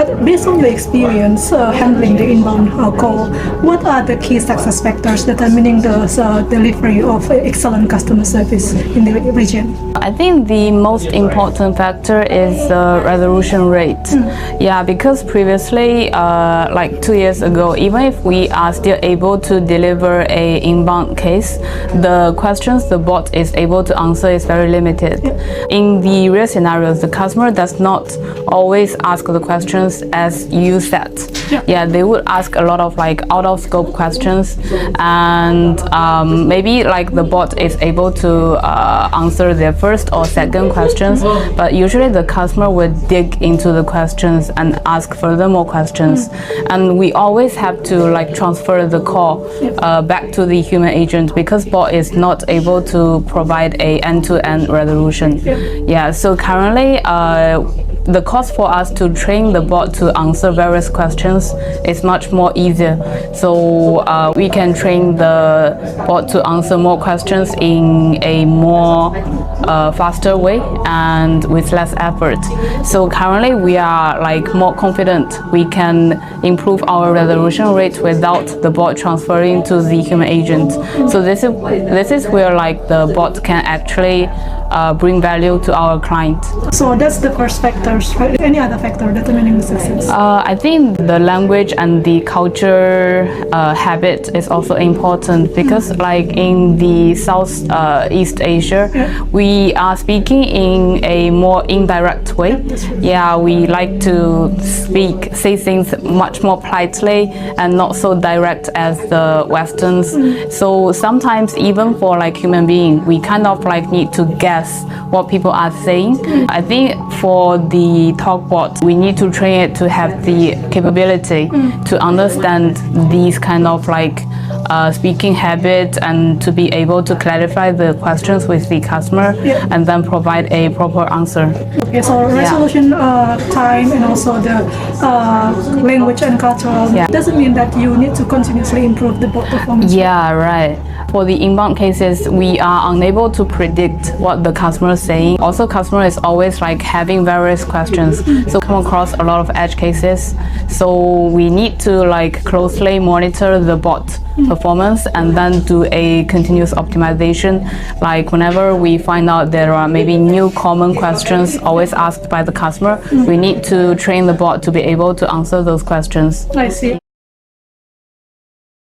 But based on your experience handling the inbound call, what are the key success factors determining the delivery of excellent customer service in the region? I think the most important factor is the resolution rate. Yeah, because previously, like 2 years ago, even if we are still able to deliver a inbound case, the questions the bot is able to answer is very limited. In the real scenarios, the customer does not always ask the questions as you said. Yeah, they would ask a lot of like out of scope questions, and maybe like the bot is able to answer their first or second questions, but usually the customer would dig into the questions and ask furthermore questions, and we always have to like transfer the call back to the human agent because bot is not able to provide a end-to-end resolution. Yeah, so currently the cost for us to train the bot to answer various questions is much more easier. So we can train the bot to answer more questions in a more faster way and with less effort. So currently we are like more confident we can improve our resolution rate without the bot transferring to the human agent. So this is where like the bot can actually bring value to our client. So that's the first factors, right? Any other factor determining the success? I think the language and the culture habit is also important because like in the Southeast Asia, we are speaking in a more indirect way. Yeah, we like to say things much more politely and not so direct as the Westerns. So sometimes even for like human being, we kind of like need to guess what people are saying. I think for the Talkbot, we need to train it to have the capability to understand these kind of like speaking habits and to be able to clarify the questions with the customer and then provide a proper answer. Okay, so resolution time and also the language and cultural doesn't mean that you need to continuously improve the bot performance. Yeah, right. For the inbound cases, we are unable to predict what the customer is saying. Also, customer is always like having various questions, so come across a lot of edge cases. So we need to like closely monitor the bot performance and then do a continuous optimization. Like whenever we find out there are maybe new common questions always asked by the customer, we need to train the bot to be able to answer those questions. I see.